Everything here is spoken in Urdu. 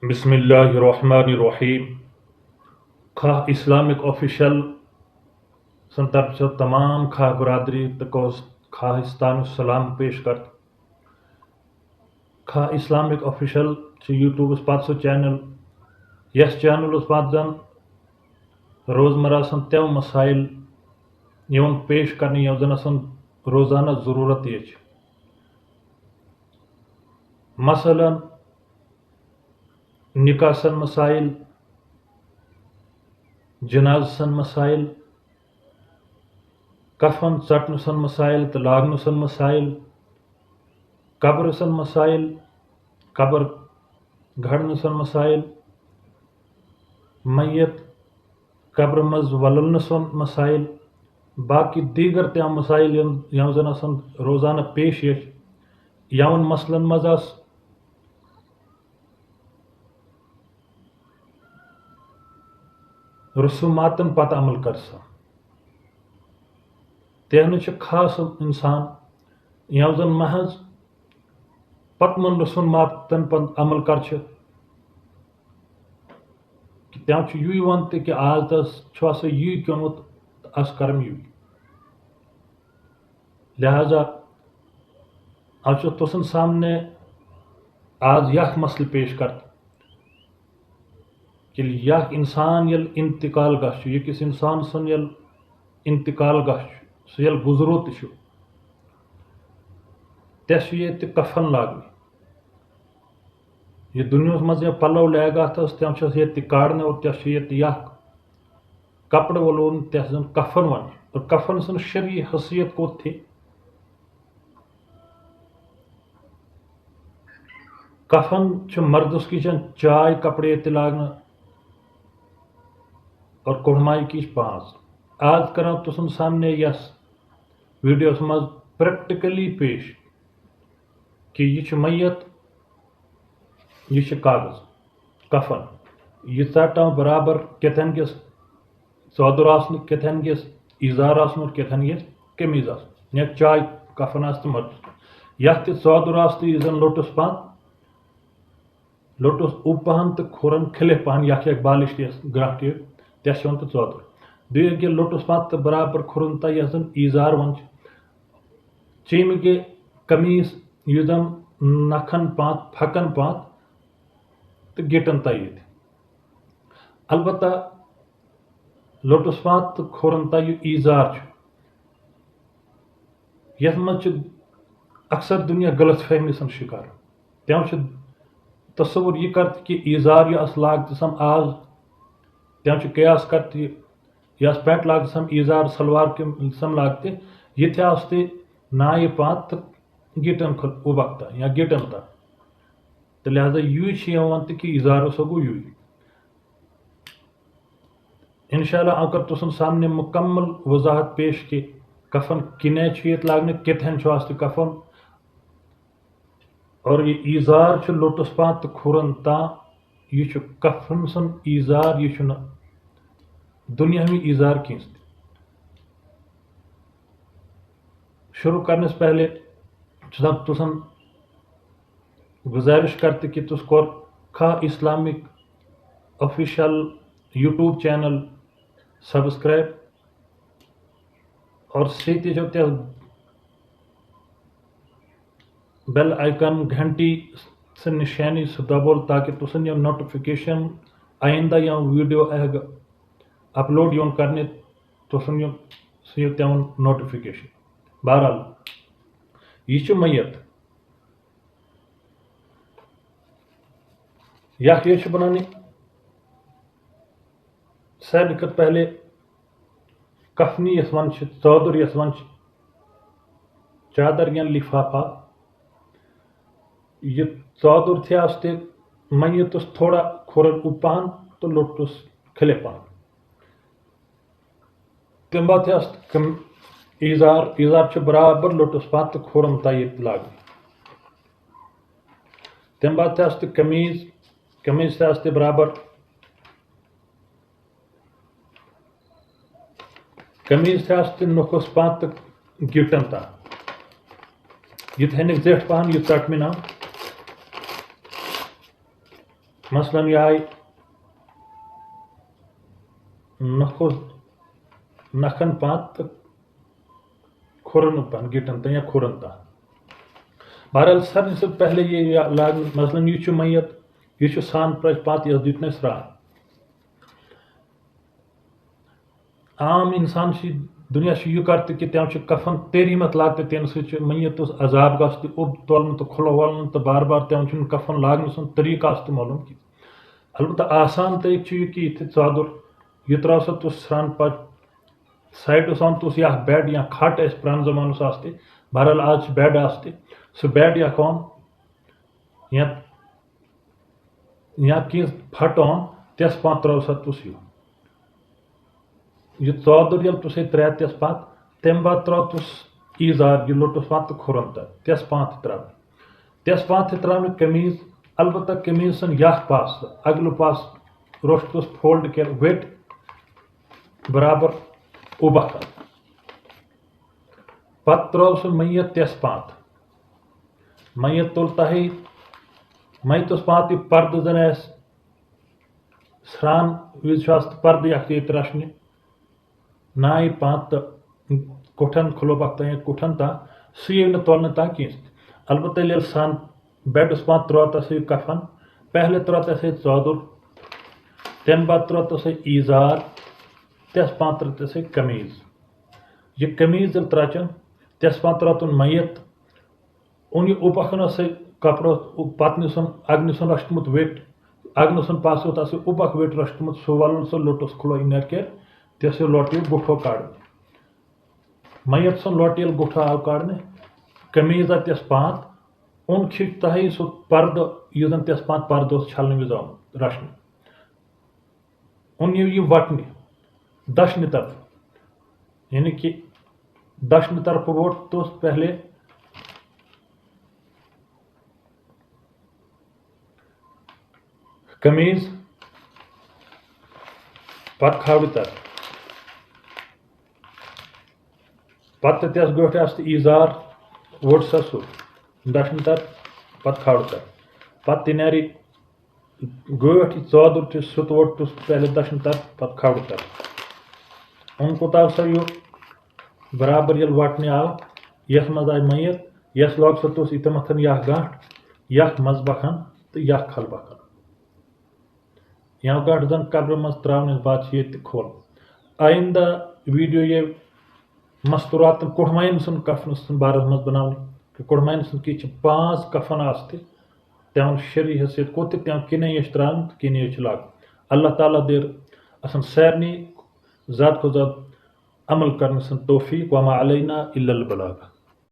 بسم اللہ الرحمن الرحیم خواہ اسلامک آفیشل سن طرف سے تمام خواہ برادری تکوز خواہستان سلام پیش کرت خواہ اسلامک آفیشل سے یوٹیوب اس پات سو چینل یس چینل اس پات زن روزمرہ سن تیو مسائل یون پیش کرنے یون زن سن روزانہ ضرورت یہ مثلا نکاح سن مسائل جناز سن مسائل کفن ژٹن سن مسائل تو لاگن سن مسائل قبر سن مسائل قبر گھڑن سن مسائل میت قبر مز ولن سن مسائل باقی دیگر تم مسائل یم زن سن روزانہ پیش یون مسلن مز رسوماتن پتہ عمل کر سا تہن خاص انسان یم زن محض پتمن رسوماتن پت عمل کر تم یی ون تہ کہ آج تس آسا یی کیومت اس کرم یی لہذا آج تسن سامنے آج یہ مسئلہ پیش کرت کہ یہ انسان یل انتقال گھ یکس انسان سن یل انتقال گھ سہ یل گزرو تہ تس یہ کفن لاگنہ یہ دنیا مز پلو لاگا تس تم یہ کاڑنے اور تس یہ کپڑ ولون تس زن کفن ون اور کفن سن شرعی حیثیت کوت تھی کفن مردس کی چائے کپڑے تہ لاگنا اور کوڑمائی کی 5 آج کرو تسن سامنے یس ویڈیوس مز پریکٹیکلی پیش کہ یہ میت یہ کاغذ کفن یہ ژٹو برابر کتن گس ژودر آسن کتن گس ایزار آسن اور کتن گس قمیض آسن یا چائے کفن آس مرد یہ ژودر آس تو یہ زن لوٹس پہن لوٹس اوپ پہن تو کھورن کھلے پہن یہ بالش گرہ ٹیپ تس ون تو ژودر بیٚیہِ گے لوٹس پہن تو برابر کھورن تا یہ زن ایزار ون چیمہ گے قمیض یہ زن نکھن پانت پھکن پانت تو گٹن تا یہ البتہ لوٹس پانت تو کھورن تا یہ ایزار یس مز اکثر دنیا غلط فہمی سن شکار تم تصور یہ کرت کہ ایزار یہ لاگت سم آز تم قیاس کرت یہ پینٹ لاگت سم ایزار سلوار سم لاگت یہ تہ نائہ پانت تو گٹن ابکتا یا گٹن تا تو لہذا یہ ون کہ ایزار سا گو یہ انشاءاللہ آ کر تسن سامنے مکمل وضاحت پیش کہ کفن کنے یہ لاگنے کتن کفن اور یہ ایزار لوٹس پان تو کھورن تا یہ کفن سن ایزار یہ دنیا میں ایزار کینس شروع کرنے سے پہلے تسن گزارش کرتے کہ تس کور خواہ Islamic official YouTube channel subscribe اور سیتی جو بیل آئیکن گھنٹی سے نشانی سے دبول تاکہ تسن یہ نوٹیفیکیشن آئندہ یا ویڈیو اپلوڈ یون کرنے تسن یہ تمن نوٹیفیکیشن بہرحال یہ میت یہ بنانے سارے کھت پہلے کفنی یس ون ژودر یس ون چادر یا لفافہ یہ ژودر تھے میتس تھوڑا کھورن اوپ پہن تو لوٹس کھلے پہن تم بعد ایزار برابر لوٹس پہن تو کھورن تا یہ لاگن تم بعد قمیض تہ برابر قمیض تہ نکھس پہن تو گٹن تا یہ تھنک زیٹھ پہن یہ ژٹمہ نا مثلاً یہ آئی نکھن پات تو کھرن پن گٹن تن یا کھرن تان بہرحال سب سے پہلے یہ لاگن مثلاً یہ میت یہ سان پرچ پات یہ دیتنے سران عام انسان دنیا یہ کرتے کہ تم کفن تیری مت لاگتے تم سی میت عذاب گھس اوب تولن تو کھلو ولن تو بار بار تم کفن لاگن سن طریقہ اس معلوم کی البتہ آسان طریقہ یہ کہ یہ ژادر یہ ترو سا تس سران پت سائڈس آن تس یا بیڈ یا کھٹ اس پران زمانس آستے بہرحال آج بیڈ آستے سہ بیڈ یا کون یا کی پھٹ آن تس پان ترو سا تس یہ ژادر یل تس ترے تس پات تم بعد ترو تس ایزار یہ لوٹس پات تو کھرن تس پان ترا تس پان ترا قمیض البتہ قمیض سن یک پاس اگلو پاس روشتس فولڈ کر ویٹ برابر اوبہ پت ترو سہ میت تس پات میت تل تہی میتس پات یہ پردہ زن آس سران وز پردہ یک یہ رچنہ نائ پات تو کٹھن کھلو پک تین کٹھن تا سہ تولنے تا کی البتہ یل سان بیڈس پات ترو تس کفن پہلے ترو تس ژادر تم بعد ترو تس ایزار تس پان تر تس قمیض یہ قمیض یل ترچن تس پان ترو تن میت ان یہ اوپکن سے کپڑ پتن سن اگن سن رچتمت ویٹ اگن سن پاس تس اوپک ویٹ رچتمت سہ ولن سہ لوٹس کھلو نر کر تس لوٹ گٹھو کڑ میت سن لوٹ یل گٹھو آو کڑنے قمیض آ تس پات ان کھچ تہی سہ پردہ یہ زن تس پات پردہ چھلنے وز آمت رچنہ ان یہ وٹنہ دشنہ طرف یعنی کہ دشنہ طرف ووٹ تو پہلے قمیض پت کھاڑ تر پتہ تس گوٹ آس ایزار ووٹ سا سہ دشنہ طرف پت کھاڑ تر پتہ تہ نیری گوٹ ژادر تہ سہ ووٹ تس پہلے دشنہ طرف پت کھاڑ تر ان کوت آو سا یہ برابر یل وٹنے آو یس مز آئی میت یس لوگ سا تس یہ متھن یک گانٹ یک مز بکھن تو یک کھل بکھن یا گانٹ زن قبر مز تراؤن بعد یہ کھول آئندہ ویڈیو یہ مستورات کڑمائن سن کفن سن بارس مز بناؤن کہ کڑمائن سن کی 5 کفن آستے تمن شرعی حیثیت کوت تم کنے تران کنے لاگ اللہ تعالیٰ دیر اصن سارنی زیادہ کھت زیادہ عمل کرنے سن توفیق وما علینا الا البلاغ